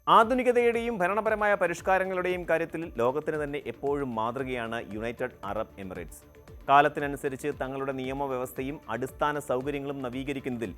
ആധുനികതയുടെയും ഭരണപരമായ പരിഷ്കാരങ്ങളുടെയും കാര്യത്തിൽ ലോകത്തിന് തന്നെ എപ്പോഴും മാതൃകയാണ് യുണൈറ്റഡ് അറബ് എമിറേറ്റ്സ്. കാലത്തിനനുസരിച്ച് തങ്ങളുടെ നിയമവ്യവസ്ഥയും അടിസ്ഥാന സൗകര്യങ്ങളും നവീകരിക്കുന്നതിൽ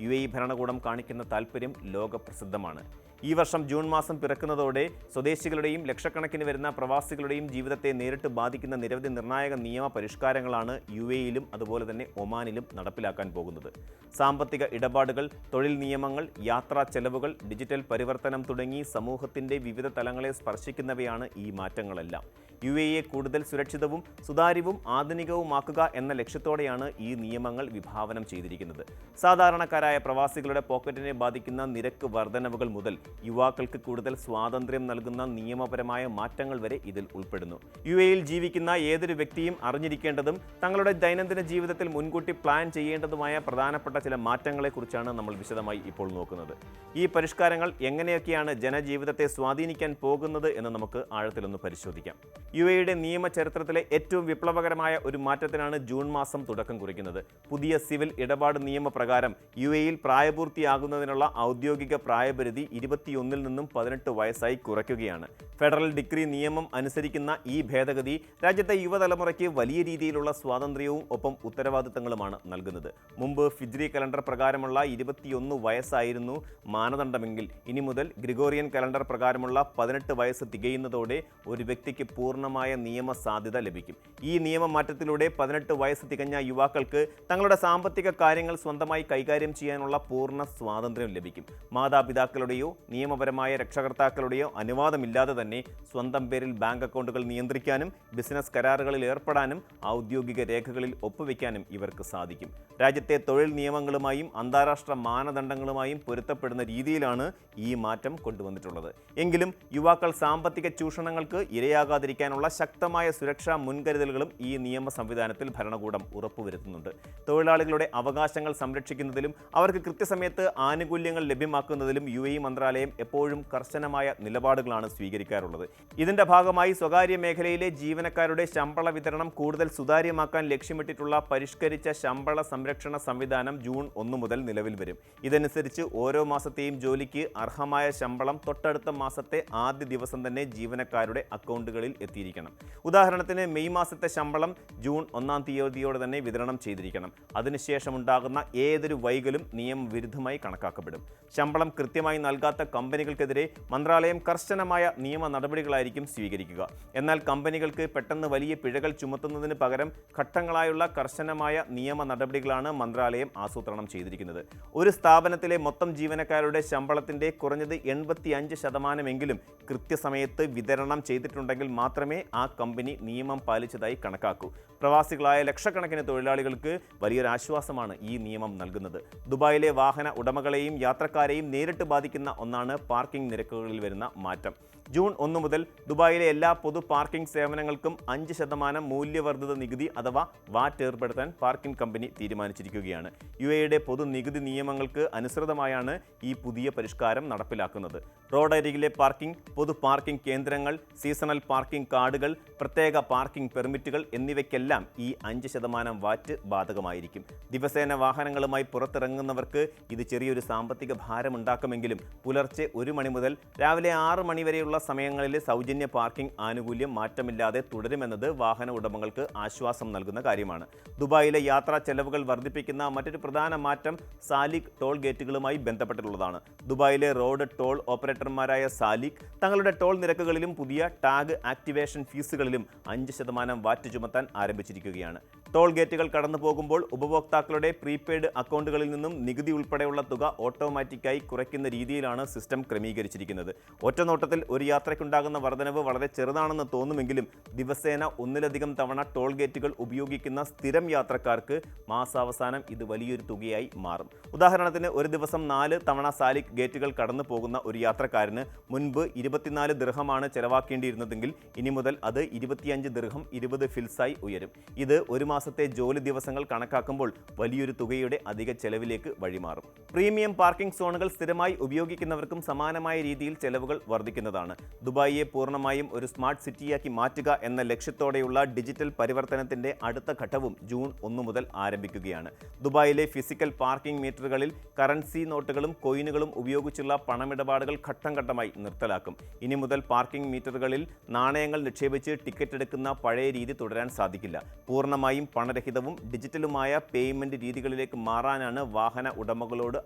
ഭരണകൂടം കാണിക്കുന്ന താൽപ്പര്യം ലോകപ്രസിദ്ധമാണ്. ഈ വർഷം ജൂൺ മാസം പിറക്കുന്നതോടെ സ്വദേശികളുടെയും ലക്ഷക്കണക്കിന് വരുന്ന പ്രവാസികളുടെയും ജീവിതത്തെ നേരിട്ട് ബാധിക്കുന്ന നിരവധി നിർണായക നിയമ പരിഷ്കാരങ്ങളാണ് യിലും അതുപോലെ തന്നെ ഒമാനിലും നടപ്പിലാക്കാൻ പോകുന്നത്. സാമ്പത്തിക ഇടപാടുകൾ, തൊഴിൽ നിയമങ്ങൾ, യാത്രാ ചെലവുകൾ, ഡിജിറ്റൽ പരിവർത്തനം തുടങ്ങി സമൂഹത്തിൻ്റെ വിവിധ തലങ്ങളെ സ്പർശിക്കുന്നവയാണ് ഈ മാറ്റങ്ങളെല്ലാം. യെ കൂടുതൽ സുരക്ഷിതവും സുതാര്യവും ആധുനികവുമാക്കുക എന്ന ലക്ഷ്യത്തോടെയാണ് ഈ നിയമങ്ങൾ വിഭാവനം ചെയ്തിരിക്കുന്നത്. സാധാരണക്കാരായ പ്രവാസികളുടെ പോക്കറ്റിനെ ബാധിക്കുന്ന നിരക്ക് വർധനവുകൾ മുതൽ യുവാക്കൾക്ക് കൂടുതൽ സ്വാതന്ത്ര്യം നൽകുന്ന നിയമപരമായ മാറ്റങ്ങൾ വരെ ഇതിൽ ഉൾപ്പെടുന്നു. യിൽ ജീവിക്കുന്ന ഏതൊരു വ്യക്തിയും അറിഞ്ഞിരിക്കേണ്ടതും തങ്ങളുടെ ദൈനംദിന ജീവിതത്തിൽ മുൻകൂട്ടി പ്ലാൻ ചെയ്യേണ്ടതുമായ പ്രധാനപ്പെട്ട ചില മാറ്റങ്ങളെക്കുറിച്ചാണ് നമ്മൾ വിശദമായി ഇപ്പോൾ നോക്കുന്നത്. ഈ പരിഷ്കാരങ്ങൾ എങ്ങനെയൊക്കെയാണ് ജനജീവിതത്തെ സ്വാധീനിക്കാൻ പോകുന്നത് എന്ന് നമുക്ക് ആഴത്തിലൊന്ന് പരിശോധിക്കാം. യുടെ നിയമ ചരിത്രത്തിലെ ഏറ്റവും വിപ്ലവകരമായ ഒരു മാറ്റത്തിനാണ് ജൂൺ മാസം തുടക്കം കുറിക്കുന്നത്. പുതിയ സിവിൽ ഇടപാട് നിയമപ്രകാരം യിൽ പ്രായപൂർത്തിയാകുന്നതിനുള്ള ഔദ്യോഗിക പ്രായപരിധി 21 നിന്നും 18 വയസ്സായി കുറയ്ക്കുകയാണ്. ഫെഡറൽ ഡിഗ്രി നിയമം അനുസരിക്കുന്ന ഈ ഭേദഗതി രാജ്യത്തെ യുവതലമുറയ്ക്ക് വലിയ രീതിയിലുള്ള സ്വാതന്ത്ര്യവും ഒപ്പം ഉത്തരവാദിത്തങ്ങളുമാണ് നൽകുന്നത്. മുമ്പ് ഫിജ്രി കലണ്ടർ പ്രകാരമുള്ള 21 വയസ്സായിരുന്നു മാനദണ്ഡമെങ്കിൽ ഇനി മുതൽ ഗ്രിഗോറിയൻ കലണ്ടർ പ്രകാരമുള്ള 18 വയസ്സ് തികയുന്നതോടെ ഒരു വ്യക്തിക്ക് പൂർണ്ണമായ നിയമ സാധ്യത ലഭിക്കും. ഈ നിയമമാറ്റത്തിലൂടെ 18 വയസ്സ് തികഞ്ഞ യുവാക്കൾക്ക് തങ്ങളുടെ സാമ്പത്തിക കാര്യങ്ങൾ സ്വന്തമായി കൈകാര്യം ചെയ്യാനുള്ള പൂർണ്ണ സ്വാതന്ത്ര്യം ലഭിക്കും. മാതാപിതാക്കളുടെയോ നിയമപരമായ രക്ഷകർത്താക്കളുടെയോ അനുവാദമില്ലാതെ തന്നെ സ്വന്തം പേരിൽ ബാങ്ക് അക്കൗണ്ടുകൾ നിയന്ത്രിക്കാനും ബിസിനസ് കരാറുകളിൽ ഏർപ്പെടാനും ഔദ്യോഗിക രേഖകളിൽ ഒപ്പുവെക്കാനും ഇവർക്ക് സാധിക്കും. രാജ്യത്തെ തൊഴിൽ നിയമങ്ങളുമായും അന്താരാഷ്ട്ര മാനദണ്ഡങ്ങളുമായും പൊരുത്തപ്പെടുന്ന രീതിയിലാണ് ഈ മാറ്റം കൊണ്ടുവന്നിട്ടുള്ളത്. എങ്കിലും യുവാക്കൾ സാമ്പത്തിക ചൂഷണങ്ങൾക്ക് ഇരയാകാതിരിക്കാനുള്ള ശക്തമായ സുരക്ഷാ മുൻകരുതലുകളും ഈ നിയമ സംവിധാനത്തിൽ ഭരണകൂടം ഉറപ്പുവരുത്തുന്നുണ്ട്. തൊഴിലാളികളുടെ അവകാശങ്ങൾ സംരക്ഷിക്കുന്നതിലും അവർക്ക് കൃത്യസമയത്ത് ആനുകൂല്യങ്ങൾ ലഭ്യമാക്കുന്നതിലും മന്ത്രാലയം എപ്പോഴും കർശനമായ നിലപാടുകളാണ് സ്വീകരിക്കാറുള്ളത്. ഇതിന്റെ ഭാഗമായി സ്വകാര്യ മേഖലയിലെ ജീവനക്കാരുടെ ശമ്പള വിതരണം കൂടുതൽ സുതാര്യമാക്കാൻ ലക്ഷ്യമിട്ടിട്ടുള്ള പരിഷ്കരിച്ച ശമ്പള സംരക്ഷണ സംവിധാനം ജൂൺ 1 മുതൽ നിലവിൽ വരും. ഇതനുസരിച്ച് ഓരോ മാസത്തെയും ജോലിക്ക് അർഹമായ ശമ്പളം തൊട്ടടുത്ത മാസത്തെ ആദ്യ ദിവസം തന്നെ ജീവനക്കാരുടെ അക്കൗണ്ടുകളിൽ എത്തിയിരിക്കണം. ഉദാഹരണത്തിന് മെയ് മാസത്തെ ശമ്പളം ജൂൺ 1-ാം തീയതിയോടെ തന്നെ വിതരണം ചെയ്തിരിക്കണം. അതിനുശേഷമുണ്ടാകുന്ന ഏതൊരു വൈകലും നിയമവിരുദ്ധമായി കണക്കാക്കപ്പെടും. ശമ്പളം കൃത്യമായി നൽകാത്ത കമ്പനികൾക്കെതിരെ മന്ത്രാലയം കർശനമായ നിയമ നടപടികളായിരിക്കും സ്വീകരിക്കുക. എന്നാൽ കമ്പനികൾക്ക് പെട്ടെന്ന് വലിയ പിഴകൾ ചുമത്തുന്നതിന് പകരം ഘട്ടങ്ങളായുള്ള കർശനമായ നിയമ നടപടികളാണ് മന്ത്രാലയം ആസൂത്രണം ചെയ്തിരിക്കുന്നത്. ഒരു സ്ഥാപനത്തിലെ മൊത്തം ജീവനക്കാരുടെ ശമ്പളത്തിൻ്റെ കുറഞ്ഞത് 85% കൃത്യസമയത്ത് വിതരണം ചെയ്തിട്ടുണ്ടെങ്കിൽ മാത്രമേ ആ കമ്പനി നിയമം പാലിച്ചതായി കണക്കാക്കൂ. പ്രവാസികളായ ലക്ഷക്കണക്കിന് തൊഴിലാളികൾക്ക് വലിയൊരു ആശ്വാസമാണ് ഈ നിയമം നൽകുന്നത്. ദുബായിലെ വാഹന ഉടമകളെയും യാത്രക്കാരെയും നേരിട്ട് ബാധിക്കുന്ന ഒന്നാണ് പാർക്കിംഗ് നിരക്കുകളിൽ വരുന്ന മാറ്റം. ജൂൺ 1 മുതൽ ദുബായിലെ എല്ലാ പൊതു പാർക്കിംഗ് സേവനങ്ങൾക്കും 5% മൂല്യവർദ്ധിത നികുതി അഥവാ വാറ്റ് ഏർപ്പെടുത്താൻ പാർക്കിംഗ് കമ്പനി തീരുമാനിച്ചിരിക്കുകയാണ്. യുടെ പൊതു നികുതി നിയമങ്ങൾക്ക് അനുസൃതമായാണ് ഈ പുതിയ പരിഷ്കാരം നടപ്പിലാക്കുന്നത്. റോഡരികിലെ പാർക്കിംഗ്, പൊതു പാർക്കിംഗ് കേന്ദ്രങ്ങൾ, സീസണൽ പാർക്കിംഗ് കാർഡുകൾ, പ്രത്യേക പാർക്കിംഗ് പെർമിറ്റുകൾ എന്നിവയ്ക്കെല്ലാം ഈ 5% വാറ്റ് ബാധകമായിരിക്കും. ദിവസേന വാഹനങ്ങളുമായി പുറത്തിറങ്ങുന്നവർക്ക് ഇത് ചെറിയൊരു സാമ്പത്തിക ഭാരമുണ്ടാക്കുമെങ്കിലും പുലർച്ചെ 1 മണി മുതൽ രാവിലെ 6 മണി വരെയുള്ള സമയങ്ങളിലെ സൗജന്യ പാർക്കിംഗ് ആനുകൂല്യം മാറ്റമില്ലാതെ തുടരുമെന്നത് വാഹന ഉടമകൾക്ക് ആശ്വാസം നൽകുന്ന കാര്യമാണ്. ദുബായിലെ യാത്രാ ചെലവുകൾ വർദ്ധിപ്പിക്കുന്ന മറ്റൊരു പ്രധാന മാറ്റം സാലിക് ടോൾ ഗേറ്റുകളുമായി ബന്ധപ്പെട്ടിട്ടുള്ളതാണ്. ദുബായിലെ റോഡ് ടോൾ ഓപ്പറേറ്റർമാരായ സാലിക് തങ്ങളുടെ ടോൾ നിരക്കുകളിലും പുതിയ ടാഗ് ആക്ടിവേഷൻ ഫീസുകളിലും 5% വാറ്റ് ചുമത്താൻ ആരംഭിച്ചിരിക്കുകയാണ്. ടോൾ ഗേറ്റുകൾ കടന്നു പോകുമ്പോൾ ഉപഭോക്താക്കളുടെ പ്രീപെയ്ഡ് അക്കൗണ്ടുകളിൽ നിന്നും നികുതി ഉൾപ്പെടെയുള്ള തുക ഓട്ടോമാറ്റിക്കായി കുറയ്ക്കുന്ന രീതിയിലാണ് സിസ്റ്റം ക്രമീകരിച്ചിരിക്കുന്നത്. ഒറ്റനോട്ടത്തിൽ ഒരു യാത്രയ്ക്കുണ്ടാകുന്ന വർധനവ് വളരെ ചെറുതാണെന്ന് തോന്നുമെങ്കിലും ദിവസേന ഒന്നിലധികം തവണ ടോൾ ഗേറ്റുകൾ ഉപയോഗിക്കുന്ന സ്ഥിരം യാത്രക്കാർക്ക് മാസാവസാനം ഇത് വലിയൊരു തുകയായി മാറും. ഉദാഹരണത്തിന് ഒരു ദിവസം 4 തവണ സാലിക് ഗേറ്റുകൾ കടന്നു പോകുന്ന ഒരു യാത്രക്കാരന് മുൻപ് 24 ദിർഹമാണ് ചെലവാക്കേണ്ടിയിരുന്നതെങ്കിൽ ഇനി മുതൽ അത് 25 ദിർഹം 20 ഫിൽസായി ഉയരും. ഇത് ഒരു മാസം മാസത്തെ ജോലി ദിവസങ്ങൾ കണക്കാക്കുമ്പോൾ വലിയൊരു തുകയുടെ അധിക ചെലവിലേക്ക് വഴിമാറും. പ്രീമിയം പാർക്കിംഗ് സോണുകൾ സ്ഥിരമായി ഉപയോഗിക്കുന്നവർക്കും സമാനമായ രീതിയിൽ ചെലവുകൾ വർദ്ധിക്കുന്നതാണ്. ദുബായിയെ പൂർണ്ണമായും ഒരു സ്മാർട്ട് സിറ്റിയാക്കി മാറ്റുക എന്ന ലക്ഷ്യത്തോടെയുള്ള ഡിജിറ്റൽ പരിവർത്തനത്തിന്റെ അടുത്ത ഘട്ടവും ജൂൺ 1 മുതൽ ആരംഭിക്കുകയാണ്. ദുബായിലെ ഫിസിക്കൽ പാർക്കിംഗ് മീറ്ററുകളിൽ കറൻസി നോട്ടുകളും കോയിനുകളും ഉപയോഗിച്ചുള്ള പണമിടപാടുകൾ ഘട്ടം ഘട്ടമായി നിർത്തലാക്കും. ഇനി മുതൽ പാർക്കിംഗ് മീറ്ററുകളിൽ നാണയങ്ങൾ നിക്ഷേപിച്ച് ടിക്കറ്റ് എടുക്കുന്ന പഴയ രീതി തുടരാൻ സാധിക്കില്ല. പൂർണ്ണമായും പണരഹിതവും ഡിജിറ്റലുമായ പേയ്മെന്റ് രീതികളിലേക്ക് മാറാനാണ് വാഹന ഉടമകളോട്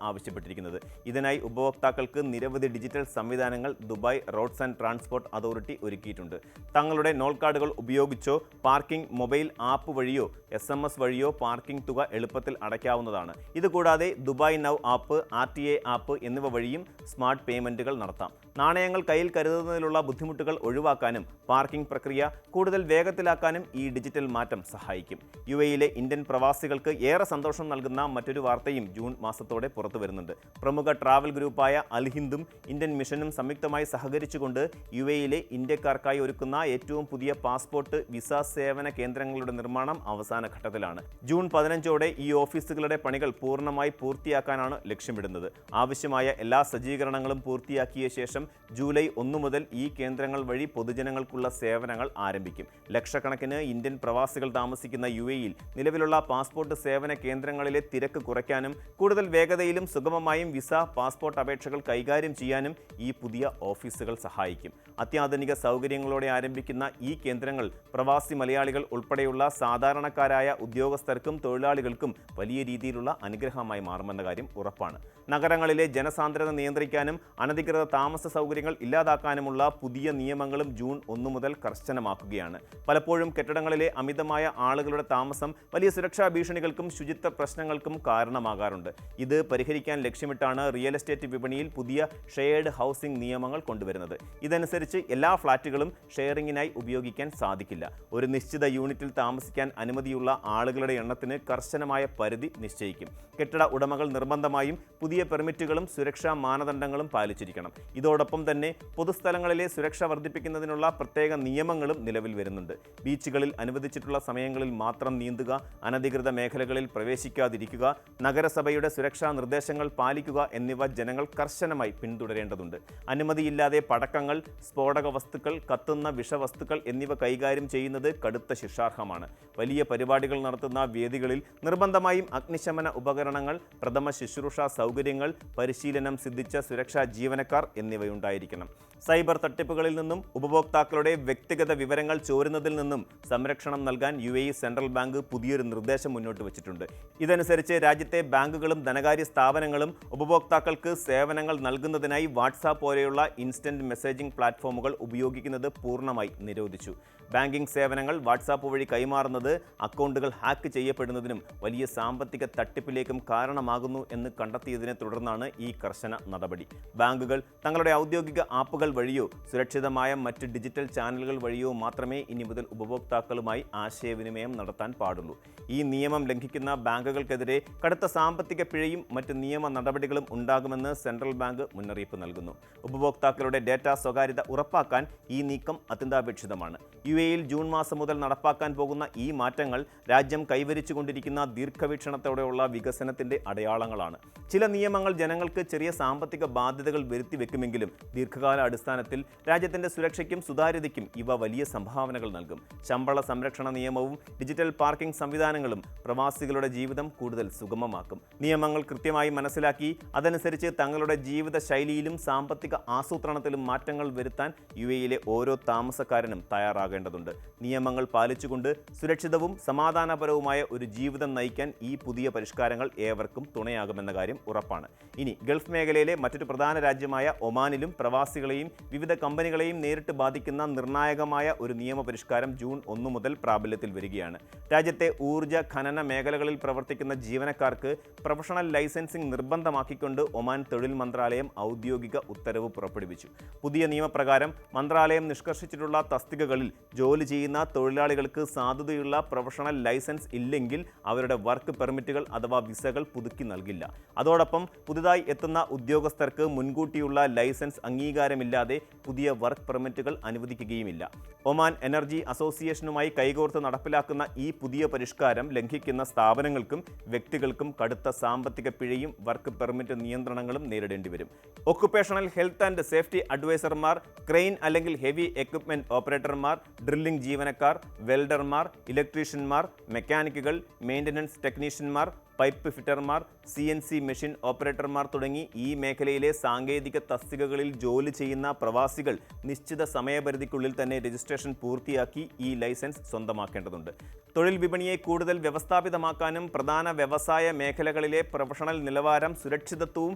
ആവശ്യപ്പെട്ടിരിക്കുന്നത്. ഇതിനായി ഉപഭോക്താക്കൾക്ക് നിരവധി ഡിജിറ്റൽ സംവിധാനങ്ങൾ Dubai Roads and Transport Authority ഒരുക്കിയിട്ടുണ്ട്. തങ്ങളുടെ നോൾ കാർഡുകൾ ഉപയോഗിച്ചോ പാർക്കിംഗ് മൊബൈൽ ആപ്പ് വഴിയോ SMS വഴിയോ പാർക്കിംഗ് തുക എളുപ്പത്തിൽ അടയ്ക്കാവുന്നതാണ്. ഇതുകൂടാതെ Dubai Now app, RTA app എന്നിവ വഴിയും സ്മാർട്ട് പേയ്മെന്റുകൾ നടത്താം. നാണയങ്ങൾ കയ്യിൽ കരുതുന്നതിലുള്ള ബുദ്ധിമുട്ടുകൾ ഒഴിവാക്കാനും പാർക്കിംഗ് പ്രക്രിയ കൂടുതൽ വേഗത്തിലാക്കാനും ഈ ഡിജിറ്റൽ മാറ്റം സഹായിക്കും. UAE-യിലെ ഇന്ത്യൻ പ്രവാസികൾക്ക് ഏറെ സന്തോഷം നൽകുന്ന മറ്റൊരു വാർത്തയും ജൂൺ മാസത്തോടെ പുറത്തു വരുന്നുണ്ട്. പ്രമുഖ ട്രാവൽ ഗ്രൂപ്പായ അൽഹിന്ദും ഇന്ത്യൻ മിഷനും സംയുക്തമായി സഹകരിച്ചുകൊണ്ട് UAE-യിലെ ഇന്ത്യക്കാർക്കായി ഒരുക്കുന്ന ഏറ്റവും പുതിയ പാസ്പോർട്ട് വിസ സേവന കേന്ദ്രങ്ങളുടെ നിർമ്മാണം അവസാന ഘട്ടത്തിലാണ്. ജൂൺ 15ഓടെ ഈ ഓഫീസുകളുടെ പണികൾ പൂർണ്ണമായി പൂർത്തിയാക്കാനാണ് ലക്ഷ്യമിടുന്നത്. ആവശ്യമായ എല്ലാ സജ്ജീകരണങ്ങളും പൂർത്തിയാക്കിയ ശേഷം ജൂലൈ 1 മുതൽ ഈ കേന്ദ്രങ്ങൾ വഴി പൊതുജനങ്ങൾക്കുള്ള സേവനങ്ങൾ ആരംഭിക്കും. ലക്ഷക്കണക്കിന് ഇന്ത്യൻ പ്രവാസികൾ താമസിക്കുന്ന UAE-യിൽ നിലവിലുള്ള പാസ്പോർട്ട് സേവന കേന്ദ്രങ്ങളിലെ തിരക്ക് കുറയ്ക്കാനും കൂടുതൽ വേഗതയിലും സുഗമമായും വിസ, പാസ്പോർട്ട് അപേക്ഷകൾ കൈകാര്യം ചെയ്യാനും ഈ പുതിയ ഓഫീസുകൾ സഹായിക്കും. അത്യാധുനിക സൗകര്യങ്ങളോടെ ആരംഭിക്കുന്ന ഈ കേന്ദ്രങ്ങൾ പ്രവാസി മലയാളികൾ ഉൾപ്പെടെയുള്ള സാധാരണക്കാരായ ഉദ്യോഗസ്ഥർക്കും തൊഴിലാളികൾക്കും വലിയ രീതിയിലുള്ള അനുഗ്രഹമായി മാറുമെന്ന കാര്യം ഉറപ്പാണ്. നഗരങ്ങളിലെ ജനസാന്ദ്രത നിയന്ത്രിക്കാനും അനധികൃത താമസ സൗകര്യങ്ങൾ ഇല്ലാതാക്കാനുമുള്ള പുതിയ നിയമങ്ങളും ജൂൺ 1 മുതൽ കർശനമാക്കുകയാണ്. പലപ്പോഴും കെട്ടിടങ്ങളിലെ അമിതമായ ആളുകളുടെ താമസം വലിയ സുരക്ഷാ ഭീഷണികൾക്കും ശുചിത്വ പ്രശ്നങ്ങൾക്കും കാരണമാകാറുണ്ട്. ഇത് പരിഹരിക്കാൻ ലക്ഷ്യമിട്ടാണ് റിയൽ എസ്റ്റേറ്റ് വിപണിയിൽ പുതിയ ഷെയർഡ് ഹൗസിംഗ് നിയമങ്ങൾ കൊണ്ടുവരുന്നത്. ഇതനുസരിച്ച് എല്ലാ ഫ്ളാറ്റുകളും ഷെയറിങ്ങിനായി ഉപയോഗിക്കാൻ സാധിക്കില്ല. ഒരു നിശ്ചിത യൂണിറ്റിൽ താമസിക്കാൻ അനുമതിയുള്ള ആളുകളുടെ എണ്ണത്തിന് കർശനമായ പരിധി നിശ്ചയിക്കും. കെട്ടിട ഉടമകൾ നിർബന്ധമായും പുതിയ പെർമിറ്റുകളും സുരക്ഷാ മാനദണ്ഡങ്ങളും പാലിച്ചിരിക്കണം. ഇതോടൊപ്പം തന്നെ പൊതുസ്ഥലങ്ങളിലെ സുരക്ഷ വർദ്ധിപ്പിക്കുന്നതിനുള്ള പ്രത്യേക നിയമങ്ങളും നിലവിൽ വരുന്നുണ്ട്. ബീച്ചുകളിൽ അനുവദിച്ചിട്ടുള്ള സമയങ്ങളിൽ മാത്രം നീന്തുക, അനധികൃത മേഖലകളിൽ പ്രവേശിക്കാതിരിക്കുക, നഗരസഭയുടെ സുരക്ഷാ നിർദ്ദേശങ്ങൾ പാലിക്കുക എന്നിവ ജനങ്ങൾ കർശനമായി പിന്തുടരേണ്ടതുണ്ട്. അനുമതിയില്ലാതെ പടക്കങ്ങൾ, സ്ഫോടക വസ്തുക്കൾ, കത്തുന്ന വിഷവസ്തുക്കൾ എന്നിവ കൈകാര്യം ചെയ്യുന്നത് കടുത്ത ശിക്ഷാർഹമാണ്. വലിയ പരിപാടികൾ നടത്തുന്ന വേദികളിൽ നിർബന്ധമായും അഗ്നിശമന ഉപകരണങ്ങൾ, പ്രഥമ ശുശ്രൂഷ സൗകര്യങ്ങൾ, പരിശീലനം സിദ്ധിച്ച സുരക്ഷാ ജീവനക്കാർ എന്നിവയുണ്ടായിരിക്കണം. സൈബർ തട്ടിപ്പുകളിൽ നിന്നും ഉപഭോക്താക്കളുടെ വ്യക്തിഗത വിവരങ്ങൾ ചോരുന്നതിൽ നിന്നും സംരക്ഷണം നൽകാൻ UAE സെൻട്രൽ ബാങ്ക് പുതിയൊരു നിർദ്ദേശം മുന്നോട്ട് വച്ചിട്ടുണ്ട്. ഇതനുസരിച്ച് രാജ്യത്തെ ബാങ്കുകളും ധനകാര്യ സ്ഥാപനങ്ങളും ഉപഭോക്താക്കൾക്ക് സേവനങ്ങൾ നൽകുന്നതിനായി വാട്സാപ്പ് പോലെയുള്ള ഇൻസ്റ്റന്റ് മെസ്സേജിംഗ് പ്ലാറ്റ്ഫോമുകൾ ഉപയോഗിക്കുന്നത് പൂർണ്ണമായി നിരോധിച്ചു. ബാങ്കിംഗ് സേവനങ്ങൾ വാട്സാപ്പ് വഴി കൈമാറുന്നത് അക്കൗണ്ടുകൾ ഹാക്ക് ചെയ്യപ്പെടുന്നതിനും വലിയ സാമ്പത്തിക തട്ടിപ്പിലേക്കും കാരണമാകുന്നു എന്ന് കണ്ടെത്തിയതിനെ തുടർന്നാണ് ഈ കർശന നടപടി. ബാങ്കുകൾ തങ്ങളുടെ ഔദ്യോഗിക ആപ്പുകൾ വഴിയോ സുരക്ഷിതമായ മറ്റ് ഡിജിറ്റൽ ചാനലുകൾ വഴിയോ മാത്രമേ ഇനി മുതൽ ഉപഭോക്താക്കളുമായി ആശയവിനിമയം നടത്താൻ പാടുള്ളൂ. ഈ നിയമം ലംഘിക്കുന്ന ബാങ്കുകൾക്കെതിരെ കടുത്ത സാമ്പത്തിക പിഴയും മറ്റ് നിയമ നടപടികളും ഉണ്ടാകുമെന്ന് സെൻട്രൽ ബാങ്ക് മുന്നറിയിപ്പ് നൽകുന്നു. ഉപഭോക്താക്കളുടെ ഡേറ്റ സ്വകാര്യത ഉറപ്പാക്കാൻ ഈ നീക്കം അത്യന്താപേക്ഷിതമാണ്. UAE-യിൽ ജൂൺ മാസം മുതൽ നടപ്പാക്കാൻ പോകുന്ന ഈ മാറ്റങ്ങൾ രാജ്യം കൈവരിച്ചുകൊണ്ടിരിക്കുന്ന ദീർഘവീക്ഷണത്തോടെയുള്ള വികസനത്തിന്റെ അടയാളങ്ങളാണ്. ചില നിയമങ്ങൾ ജനങ്ങൾക്ക് ചെറിയ സാമ്പത്തിക ബാധ്യതകൾ വരുത്തിവെക്കുമെങ്കിലും ദീർഘകാല അടിസ്ഥാനത്തിൽ രാജ്യത്തിന്റെ സുരക്ഷയ്ക്കും സുതാര്യതയ്ക്കും ഇവ വലിയ സംഭാവനകൾ നൽകും. ശമ്പള സംരക്ഷണ നിയമവും ഡിജിറ്റൽ പാർക്കിംഗ് സംവിധാനങ്ങളും പ്രവാസികളുടെ ജീവിതം കൂടുതൽ സുഗമമാക്കും. നിയമങ്ങൾ കൃത്യമായി മനസ്സിലാക്കി അതനുസരിച്ച് തങ്ങളുടെ ജീവിത ശൈലിയിലും സാമ്പത്തിക ആസൂത്രണത്തിലും മാറ്റങ്ങൾ വരുത്താൻ UAE-യിലെ ഓരോ താമസക്കാരനും തയ്യാറാകേണ്ടതുണ്ട്. നിയമങ്ങൾ പാലിച്ചുകൊണ്ട് സുരക്ഷിതവും സമാധാനപരവുമായ ഒരു ജീവിതം നയിക്കാൻ ഈ പുതിയ പരിഷ്കാരങ്ങൾ ഏവർക്കും തുണയാകുമെന്ന കാര്യം ഉറപ്പാണ്. ഇനി ഗൾഫ് മേഖലയിലെ മറ്റൊരു പ്രധാന രാജ്യമായ ഒമാനിലും പ്രവാസികളെയും വിവിധ കമ്പനികളെയും നേരിട്ട് ബാധിക്കുന്ന നിർണായകമായ ഒരു നിയമപരിഷ്കാരം ജൂൺ 1 മുതൽ പ്രാബല്യത്തിൽ വരികയാണ്. രാജ്യത്തെ ഊർജ്ജ ഖനന മേഖലകളിൽ പ്രവർത്തിക്കുന്ന ജീവനക്കാർക്ക് പ്രൊഫഷണൽ ലൈസൻസിംഗ് നിർബന്ധമാക്കിക്കൊണ്ട് ഒമാൻ തൊഴിൽ മന്ത്രാലയം ഔദ്യോഗിക ഉത്തരവ് പുറപ്പെടുവിച്ചു. പുതിയ നിയമപ്രകാരം മന്ത്രാലയം നിഷ്കർഷിച്ചിട്ടുള്ള തസ്തികകളിൽ ജോലി ചെയ്യുന്ന തൊഴിലാളികൾക്ക് സാധുതയുള്ള പ്രൊഫഷണൽ ലൈസൻസ് ഇല്ലെങ്കിൽ അവരുടെ വർക്ക് പെർമിറ്റുകൾ അഥവാ വിസകൾ പുതുക്കി നൽകില്ല. അതോടൊപ്പം പുതുതായി എത്തുന്ന ഉദ്യോഗസ്ഥർക്ക് മുൻകൂട്ടിയുള്ള ലൈസൻസ് അംഗീകാരമില്ലാതെ പുതിയ വർക്ക് പെർമിറ്റുകൾ അനുവദിക്കുകയുമില്ല. ഒമാൻ എനർജി അസോസിയേഷനുമായി കൈകോർത്ത് നടപ്പിലാക്കുന്ന ഈ പുതിയ പരിഷ്കാരം ലംഘിക്കുന്ന സ്ഥാപനങ്ങൾക്കും വ്യക്തികൾക്കും കടുത്ത സാമ്പത്തിക പിഴയും വർക്ക് പെർമിറ്റ് നിയന്ത്രണങ്ങളും നേരിടേണ്ടി വരും. ഒക്കുപേഷണൽ ഹെൽത്ത് ആൻഡ് സേഫ്റ്റി അഡ്വൈസർമാർ, ക്രെയിൻ അല്ലെങ്കിൽ ഹെവി എക്വിപ്മെന്റ് ഓപ്പറേറ്റർമാർ, ഡ്രില്ലിംഗ് ജീവനക്കാർ, വെൽഡർമാർ, ഇലക്ട്രീഷ്യന്മാർ, മെക്കാനിക്കുകൾ, മെയിൻ്റനൻസ് ടെക്നീഷ്യന്മാർ, പൈപ്പ് ഫിറ്റർമാർ, CNC മെഷീൻ ഓപ്പറേറ്റർമാർ തുടങ്ങി ഈ മേഖലയിലെ സാങ്കേതിക തസ്തികകളിൽ ജോലി ചെയ്യുന്ന പ്രവാസികൾ നിശ്ചിത സമയപരിധിക്കുള്ളിൽ തന്നെ രജിസ്ട്രേഷൻ പൂർത്തിയാക്കി ഈ ലൈസൻസ് സ്വന്തമാക്കേണ്ടതുണ്ട്. തൊഴിൽ വിപണിയെ കൂടുതൽ വ്യവസ്ഥാപിതമാക്കാനും പ്രധാന വ്യവസായ മേഖലകളിലെ പ്രൊഫഷണൽ നിലവാരം, സുരക്ഷിതത്വവും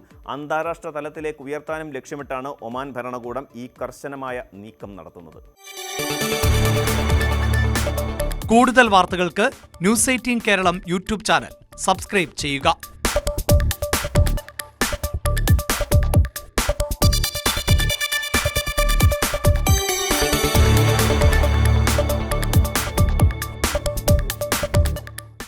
അന്താരാഷ്ട്ര തലത്തിലേക്ക് ഉയർത്താനും ലക്ഷ്യമിട്ടാണ് ഒമാൻ ഭരണകൂടം ഈ കർശനമായ നീക്കം നടത്തുന്നത്. കൂടുതൽ വാർത്തകൾക്ക് news 18 Keralam YouTube channel subscribe ചെയ്യുക.